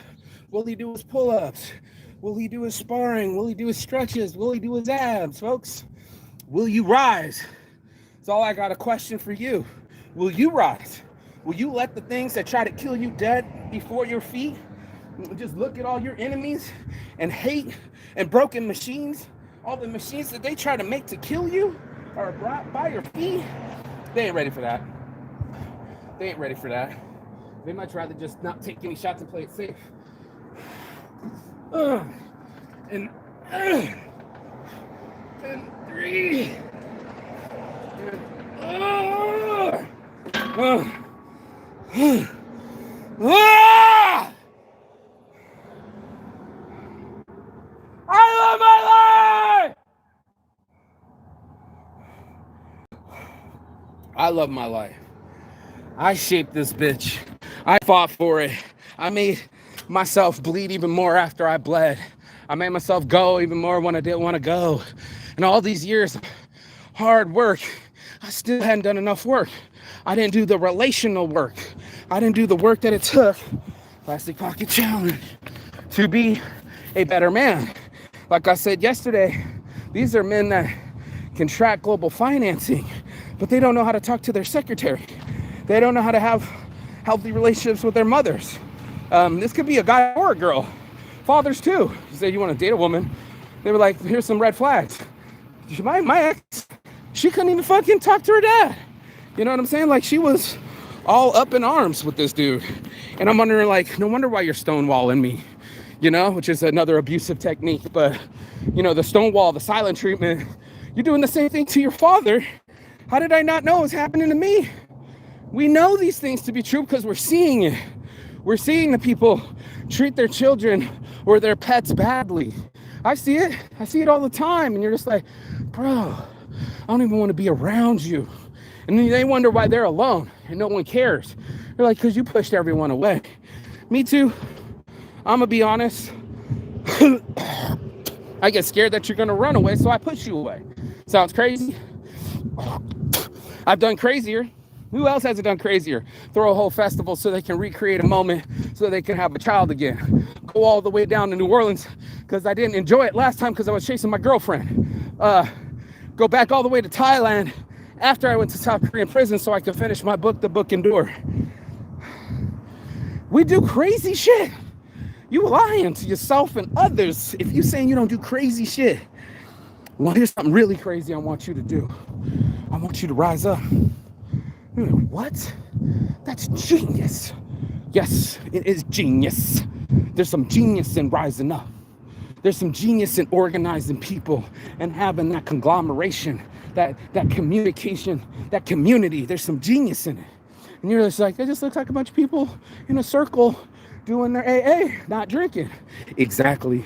Will he do his pull-ups? Will he do his sparring? Will he do his stretches? Will he do his abs, folks? Will you rise? That's all I got a question for you. Will you rise? Will you let the things that try to kill you dead before your feet? Just look at all your enemies and hate and broken machines. All the machines that they try to make to kill you are brought by your feet. They ain't ready for that. They ain't ready for that. They much rather just not take any shots and play it safe. And 3. I love my life! I love my life. I shaped this bitch. I fought for it. I made myself bleed even more after I bled. I made myself go even more when I didn't want to go. And all these years of hard work, I still hadn't done enough work. I didn't do the relational work. I didn't do the work that it took, Plastic Pocket Challenge, to be a better man. Like I said yesterday, these are men that can track global financing, but they don't know how to talk to their secretary. They don't know how to have healthy relationships with their mothers. This could be a guy or a girl. Fathers too. You say you want to date a woman. They were like, here's some red flags. My ex, she couldn't even fucking talk to her dad. You know what I'm saying? Like, she was all up in arms with this dude. And I'm wondering, like, no wonder why you're stonewalling me, which is another abusive technique. But, the stonewall, the silent treatment, you're doing the same thing to your father. How did I not know it was happening to me? We know these things to be true because we're seeing it. We're seeing the people treat their children or their pets badly. I see it. I see it all the time. And you're just like, bro, I don't even want to be around you. And then they wonder why they're alone and no one cares. They're like, because you pushed everyone away. Me too. I'm going to be honest. I get scared that you're going to run away, so I push you away. Sounds crazy? I've done crazier. Who else hasn't done crazier? Throw a whole festival so they can recreate a moment so they can have a child again. Go all the way down to New Orleans because I didn't enjoy it last time because I was chasing my girlfriend. Go back all the way to Thailand after I went to South Korean prison so I could finish my book, The Book Endure. We do crazy shit. You lying to yourself and others if you saying you don't do crazy shit. Well, here's something really crazy I want you to do. I want you to rise up. What? That's genius. Yes, it is genius. There's some genius in rising up. There's some genius in organizing people and having that conglomeration, that communication, that community. There's some genius in it. And you're just like, it just looks like a bunch of people in a circle doing their AA, not drinking. Exactly.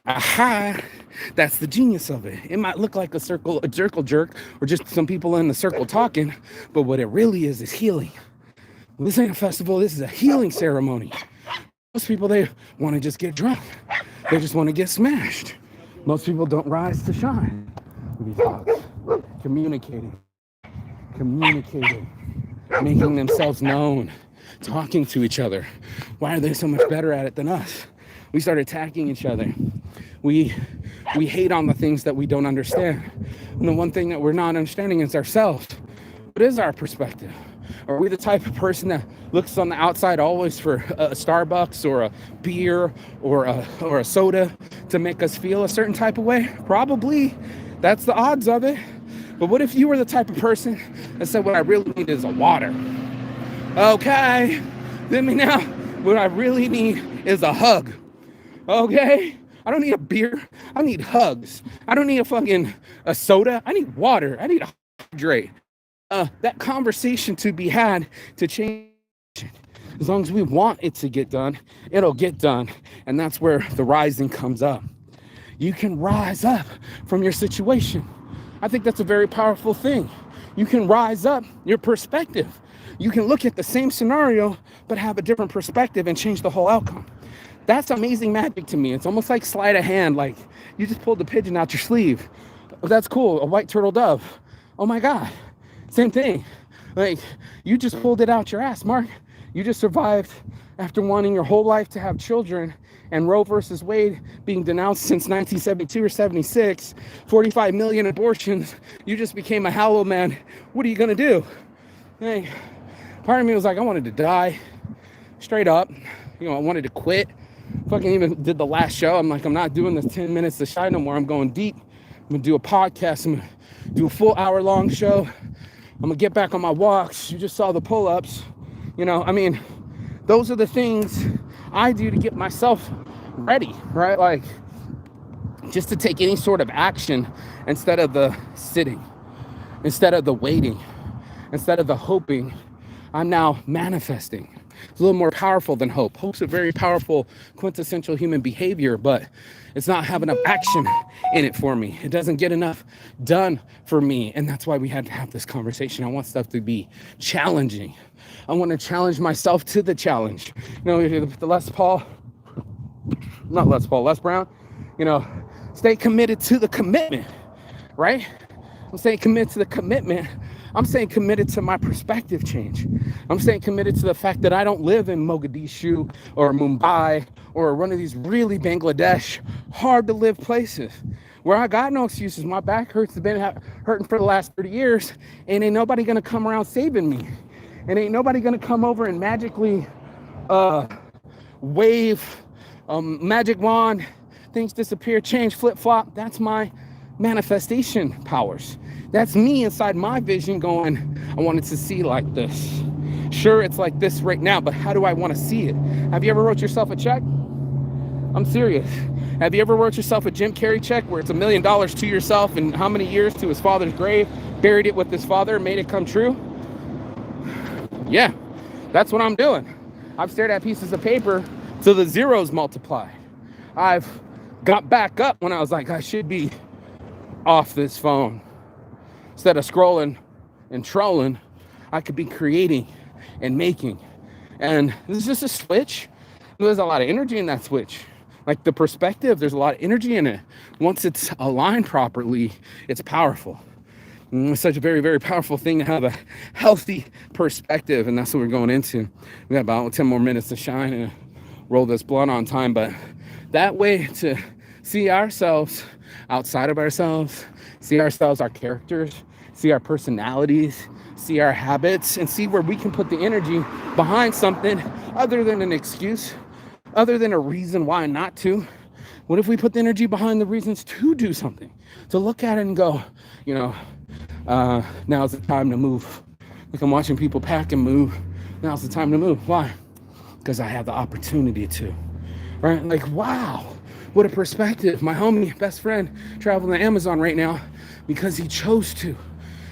Aha. That's the genius of it. It might look like a circle jerk, or just some people in the circle talking, but what it really is healing. This ain't a festival. This is a healing ceremony. Most people, they want to just get drunk. They just want to get smashed. Most people don't rise to shine. Communicating, making themselves known, talking to each other. Why are they so much better at it than us? We start attacking each other. We hate on the things that we don't understand. And the one thing that we're not understanding is ourselves. What is our perspective? Are we the type of person that looks on the outside always for a Starbucks or a beer or a soda to make us feel a certain type of way? Probably. That's the odds of it. But what if you were the type of person that said, what I really need is a water? Okay. Let me know. What I really need is a hug. Okay? I don't need a beer. I need hugs. I don't need a soda. I need water. I need a hydrate. That conversation to be had to change. As long as we want it to get done, it'll get done. And that's where the rising comes up. You can rise up from your situation. I think that's a very powerful thing. You can rise up your perspective. You can look at the same scenario, but have a different perspective and change the whole outcome. That's amazing magic to me. It's almost like sleight of hand. Like you just pulled the pigeon out your sleeve. That's cool. A white turtle dove. Oh my God. Same thing. Like you just pulled it out your ass, Mark. You just survived after wanting your whole life to have children and Roe versus Wade being denounced since 1972 or 76, 45 million abortions. You just became a hallowed man. What are you going to do? Hey, part of me was like, I wanted to die straight up. I wanted to quit. Fucking even did the last show. I'm like, I'm not doing this 10 minutes to shine no more. I'm going deep. I'm going to do a podcast. I'm going to do a full hour-long show. I'm going to get back on my walks. You just saw the pull-ups. Those are the things I do to get myself ready, right? Like, just to take any sort of action instead of the sitting, instead of the waiting, instead of the hoping. I'm now manifesting. It's a little more powerful than hope. Hope's a very powerful, quintessential human behavior, but it's not having enough action in it for me. It doesn't get enough done for me. And that's why we had to have this conversation. I want stuff to be challenging. I want to challenge myself to the challenge. The Les Brown, stay committed to the commitment, right? I'm saying committed to the commitment. I'm saying committed to my perspective change. I'm saying committed to the fact that I don't live in Mogadishu or Mumbai or one of these really Bangladesh, hard to live places where I got no excuses. My back hurts. It's been hurting for the last 30 years and ain't nobody going to come around saving me. And ain't nobody going to come over and magically wave magic wand, things disappear, change, flip-flop. That's my manifestation powers. That's me inside my vision going, I want it to see like this. Sure, it's like this right now, but how do I want to see it? Have you ever wrote yourself a check? I'm serious. Have you ever wrote yourself a Jim Carrey check where it's $1 million to yourself and how many years to his father's grave, buried it with his father, made it come true? Yeah, that's what I'm doing. I've stared at pieces of paper till the zeros multiply. I've got back up when I was like, I should be off this phone. Instead of scrolling and trolling, I could be creating and making. And this is just a switch. There's a lot of energy in that switch. Like the perspective, there's a lot of energy in it. Once it's aligned properly, it's powerful. It's such a very, very powerful thing to have a healthy perspective, and that's what we're going into. We got about 10 more minutes to shine and roll this blunt on time, but that way to see ourselves outside of ourselves, see ourselves, our characters, see our personalities, see our habits, and see where we can put the energy behind something other than an excuse, other than a reason why not to. What if we put the energy behind the reasons to do something, to look at it and go, now's the time to move. Like I'm watching people pack and move. Now's the time to move. Why? Because I have the opportunity to, right? Like, wow, what a perspective. My homie, best friend, traveling to Amazon right now because he chose to.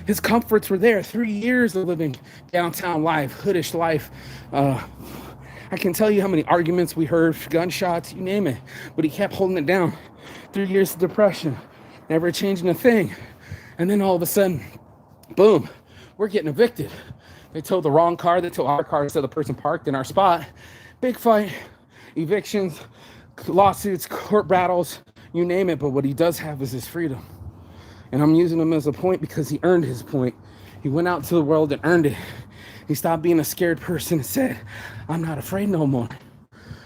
His comforts were there. 3 years of living downtown life, hoodish life. I can tell you how many arguments we heard, gunshots, you name it. But he kept holding it down. 3 years of depression, never changing a thing. And then all of a sudden, boom, we're getting evicted. They towed the wrong car. They towed our car, so the person parked in our spot. Big fight, evictions, lawsuits, court battles, you name it. But what he does have is his freedom. And I'm using him as a point because he earned his point. He went out to the world and earned it. He stopped being a scared person and said, I'm not afraid no more.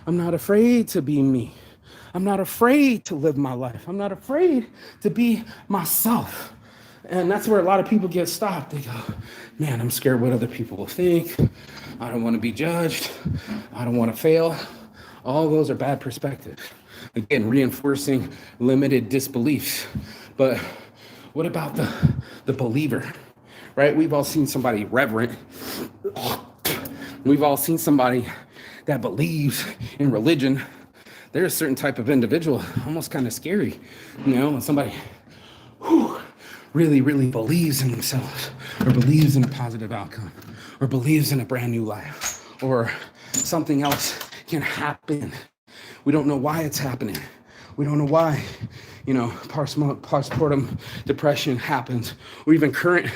I'm not afraid to be me. I'm not afraid to live my life. I'm not afraid to be myself. And that's where a lot of people get stopped. They go, man, I'm scared what other people will think. I don't want to be judged. I don't want to fail. All those are bad perspectives. Again, reinforcing limited disbeliefs. But what about the believer, right? We've all seen somebody reverent. We've all seen somebody that believes in religion. They're a certain type of individual, almost kind of scary, when somebody really, really believes in themselves, or believes in a positive outcome, or believes in a brand new life, or something else can happen. We don't know why it's happening. We don't know why, postpartum depression happens, or even current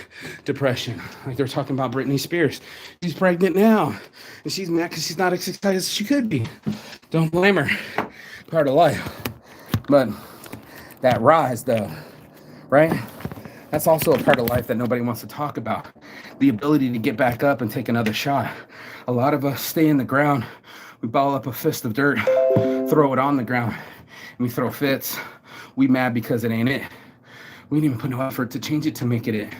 depression. Like they're talking about Britney Spears. She's pregnant now, and she's mad because she's not as excited as she could be. Don't blame her. Part of life. But that rise, though, right? That's also a part of life that nobody wants to talk about. The ability to get back up and take another shot. A lot of us stay in the ground. We ball up a fist of dirt, throw it on the ground, and we throw fits. We mad because it ain't it. We didn't even put no effort to change it to make it.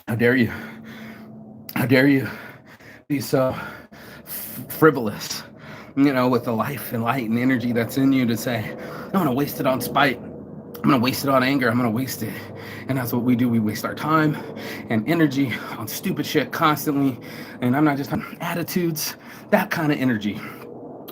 How dare you? How dare you be so frivolous, with the life and light and energy that's in you to say, I'm going to waste it on spite. I'm going to waste it on anger. I'm going to waste it. And that's what we do. We waste our time and energy on stupid shit constantly. And I'm not just on attitudes, that kind of energy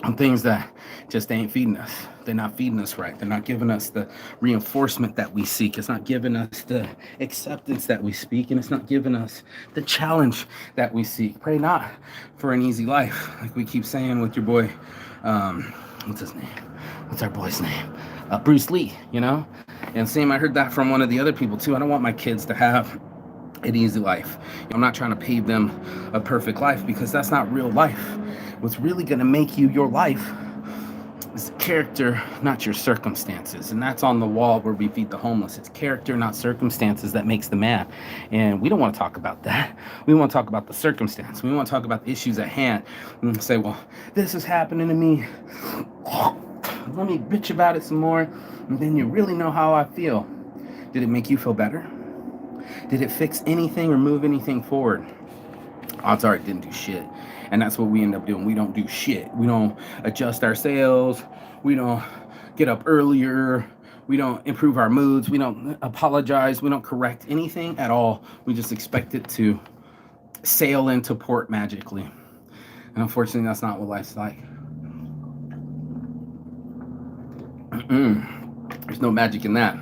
on things that just ain't feeding us. They're not feeding us right. They're not giving us the reinforcement that we seek. It's not giving us the acceptance that we speak. And it's not giving us the challenge that we seek. Pray not for an easy life. Like we keep saying with your boy, what's his name? What's our boy's name? Bruce Lee, And same, I heard that from one of the other people too. I don't want my kids to have an easy life. I'm not trying to pave them a perfect life because that's not real life. What's really going to make you your life is character, not your circumstances. And that's on the wall where we feed the homeless. It's character, not circumstances, that makes the man. And we don't want to talk about that. We want to talk about the circumstance. We want to talk about the issues at hand and say, well, this is happening to me. Let me bitch about it some more, and then you really know how I feel. Did it make you feel better? Did it fix anything or move anything forward? Odds are it didn't do shit. And that's what we end up doing. We don't do shit. We don't adjust our sails. We don't get up earlier. We don't improve our moods. We don't apologize. We don't correct anything at all. We just expect it to sail into port magically. And unfortunately, that's not what life's like. There's no magic in that.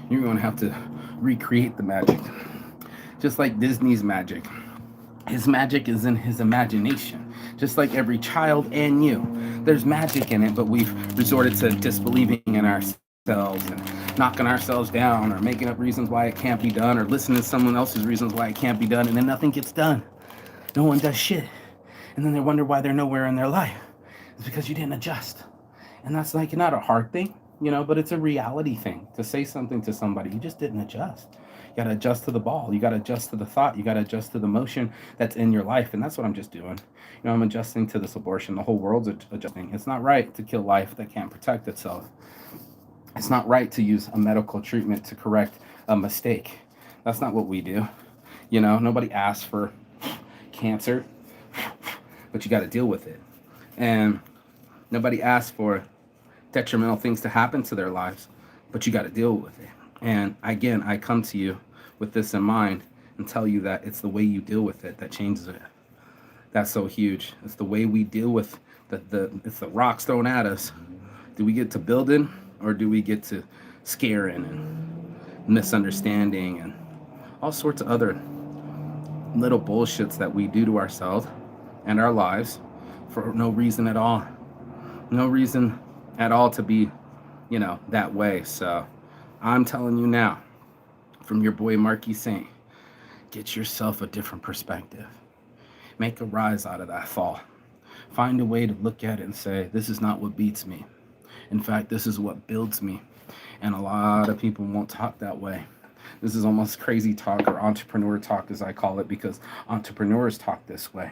You're going to have to recreate the magic. Just like Disney's magic. His magic is in his imagination. Just like every child and you. There's magic in it, but we've resorted to disbelieving in ourselves and knocking ourselves down or making up reasons why it can't be done or listening to someone else's reasons why it can't be done, and then nothing gets done. No one does shit. And then they wonder why they're nowhere in their life. It's because you didn't adjust. And that's like not a hard thing. but it's a reality thing to say something to somebody. You just didn't adjust. You got to adjust to the ball. You got to adjust to the thought. You got to adjust to the motion that's in your life. And that's what I'm just doing. I'm adjusting to this abortion. The whole world's adjusting. It's not right to kill life that can't protect itself. It's not right to use a medical treatment to correct a mistake. That's not what we do. Nobody asks for cancer, but you got to deal with it. And nobody asks for detrimental things to happen to their lives, but you got to deal with it. And again, I come to you with this in mind and tell you that it's the way you deal with it that changes it. That's so huge. It's the way we deal with it's the rocks thrown at us. Do we get to building, or do we get to scaring and misunderstanding and all sorts of other little bullshits that we do to ourselves and our lives for no reason at all. No reason at all to be, that way. So I'm telling you now, from your boy Marquis Saint, get yourself a different perspective. Make a rise out of that fall. Find a way to look at it and say, this is not what beats me. In fact, this is what builds me. And a lot of people won't talk that way. This is almost crazy talk, or entrepreneur talk, as I call it, because entrepreneurs talk this way.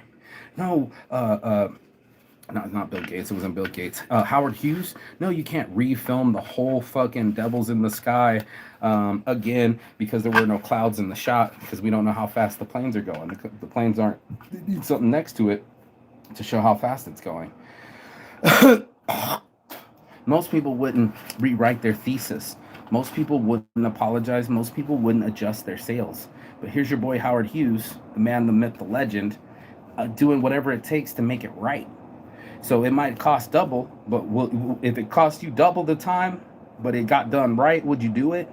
No, not Bill Gates. It wasn't Bill Gates. Howard Hughes. No, you can't refilm the whole fucking Devils in the Sky again because there were no clouds in the shot, because we don't know how fast the planes are going. The planes aren't. They need something next to it to show how fast it's going. Most people wouldn't rewrite their thesis. Most people wouldn't apologize. Most people wouldn't adjust their sails. But here's your boy Howard Hughes, the man, the myth, the legend, doing whatever it takes to make it right. So it might cost double, but if it cost you double the time, but it got done right, would you do it?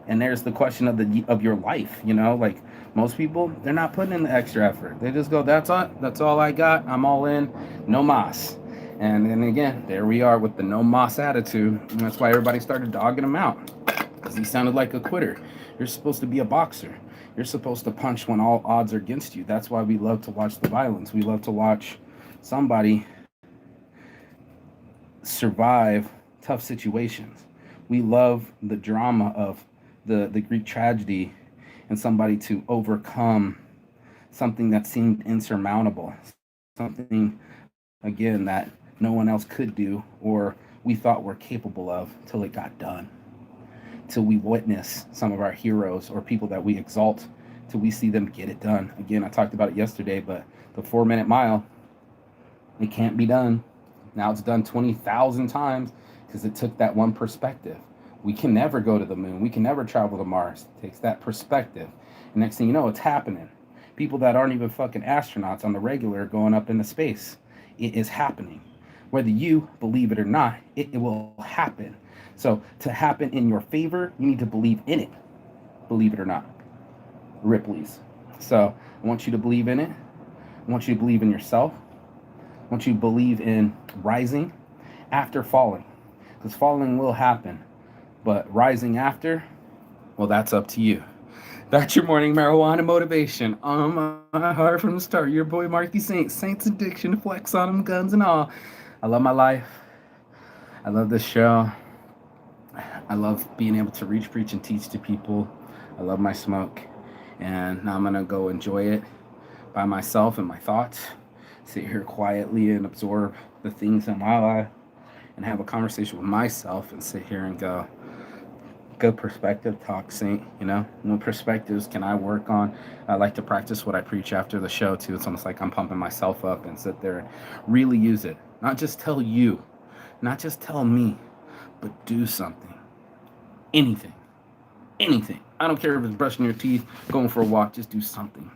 And there's the question of your life. Like most people, they're not putting in the extra effort. They just go, that's all I got. I'm all in, no mas. And then again, there we are with the no mas attitude. And that's why everybody started dogging him out, because he sounded like a quitter. You're supposed to be a boxer. You're supposed to punch when all odds are against you. That's why we love to watch the violence. We love to watch somebody survive tough situations. We love the drama of the Greek tragedy and somebody to overcome something that seemed insurmountable, something, again, that no one else could do or we thought we're capable of till it got done. Till we witness some of our heroes or people that we exalt, till we see them get it done. Again, I talked about it yesterday, but the 4-minute mile, it can't be done. Now it's done 20,000 times because it took that one perspective. We can never go to the moon. We can never travel to Mars. It takes that perspective. And next thing you know, it's happening. People that aren't even fucking astronauts on the regular are going up into space. It is happening. Whether you believe it or not, it will happen. So to happen in your favor, you need to believe in it. Believe it or not. Ripley's. So I want you to believe in it. I want you to believe in yourself. I want you to believe in rising after falling. Because falling will happen. But rising after, well, that's up to you. That's your morning marijuana motivation. On my heart from the start. Your boy Marquis Saint. Saints addiction, flex on them, guns and all. I love my life. I love this show. I love being able to reach, preach, and teach to people. I love my smoke. And now I'm going to go enjoy it by myself and my thoughts. Sit here quietly and absorb the things in my life and have a conversation with myself and sit here and go, good perspective talk, Saint. What perspectives can I work on? I like to practice what I preach after the show too. It's almost like I'm pumping myself up and sit there and really use it. Not just tell you, not just tell me, but do something. Anything. I don't care if it's brushing your teeth, going for a walk, just do something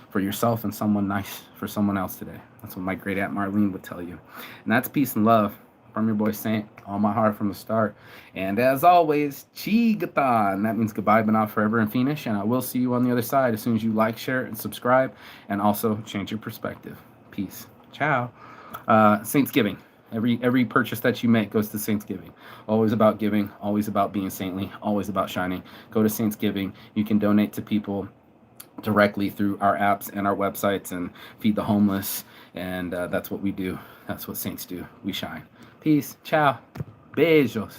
for yourself and someone nice for someone else today. That's what my great aunt Marlene would tell you. And that's peace and love from your boy Saint, on my heart from the start. And as always, Chigatan. That means goodbye, but not forever, and finish. And I will see you on the other side as soon as you like, share, and subscribe. And also change your perspective. Peace. Ciao. Saintsgiving. Every purchase that you make goes to Saintsgiving. Always about giving, always about being saintly, always about shining. Go to Saintsgiving. You can donate to people directly through our apps and our websites and feed the homeless. And that's what we do. That's what saints do. We shine. Peace. Ciao. Beijos.